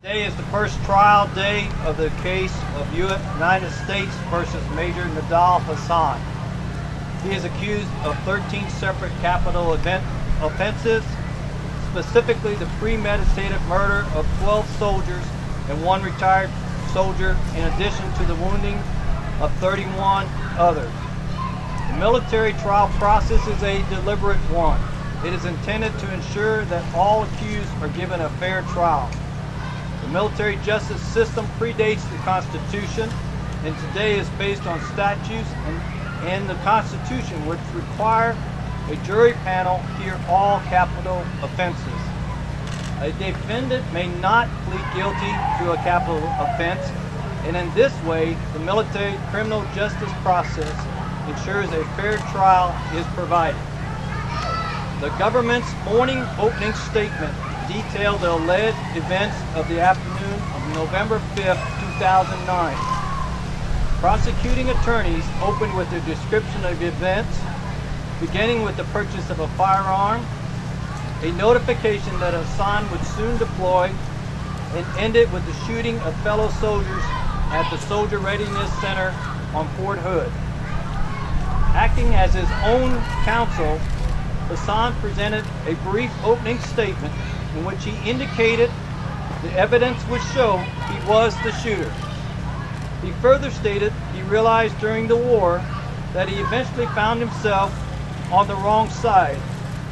Today is the first trial day of the case of United States versus Major Nidal Hasan. He is accused of 13 separate capital offenses, specifically the premeditated murder of 12 soldiers and one retired soldier, in addition to the wounding of 31 others. The military trial process is a deliberate one. It is intended to ensure that all accused are given a fair trial. The military justice system predates the Constitution and today is based on statutes and the Constitution, which require a jury panel hear all capital offenses. A defendant may not plead guilty to a capital offense, and in this way, the military criminal justice process ensures a fair trial is provided. The government's morning opening statement detailed the alleged events of the afternoon of November 5th, 2009. Prosecuting attorneys opened with a description of events, beginning with the purchase of a firearm, a notification that Hasan would soon deploy, and ended with the shooting of fellow soldiers at the Soldier Readiness Center on Fort Hood. Acting as his own counsel, Hasan presented a brief opening statement in which he indicated the evidence would show he was the shooter. He further stated he realized during the war that he eventually found himself on the wrong side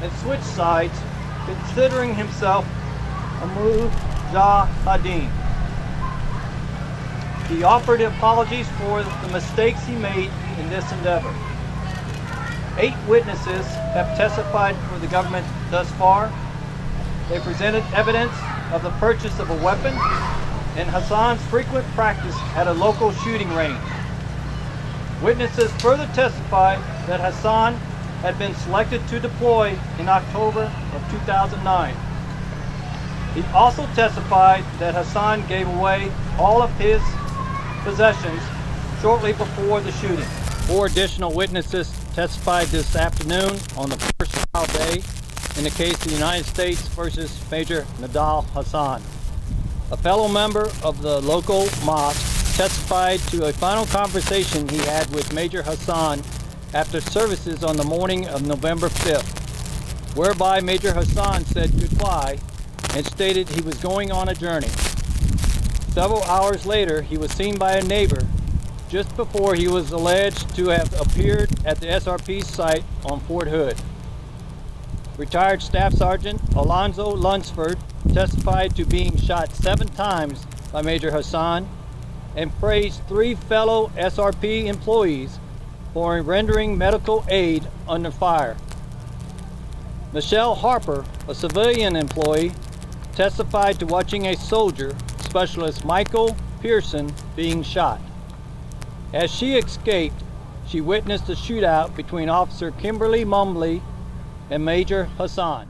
and switched sides, considering himself a mujahideen. He offered apologies for the mistakes he made in this endeavor. 8 witnesses have testified for the government thus far. They presented evidence of the purchase of a weapon and Hasan's frequent practice at a local shooting range. Witnesses further testified that Hasan had been selected to deploy in October of 2009. He also testified that Hasan gave away all of his possessions shortly before the shooting. 4 additional witnesses testified this afternoon on the first trial day in the case of the United States versus Major Nidal Hasan. A fellow member of the local mosque testified to a final conversation he had with Major Hasan after services on the morning of November 5th, whereby Major Hasan said goodbye and stated he was going on a journey. Several hours later, he was seen by a neighbor just before he was alleged to have appeared at the SRP site on Fort Hood. Retired Staff Sergeant Alonzo Lunsford testified to being shot 7 times by Major Hasan and praised 3 fellow SRP employees for rendering medical aid under fire. Michelle Harper, a civilian employee, testified to watching a soldier, Specialist Michael Pearson, being shot. As she escaped, she witnessed a shootout between Officer Kimberly Mumley and Major Hasan.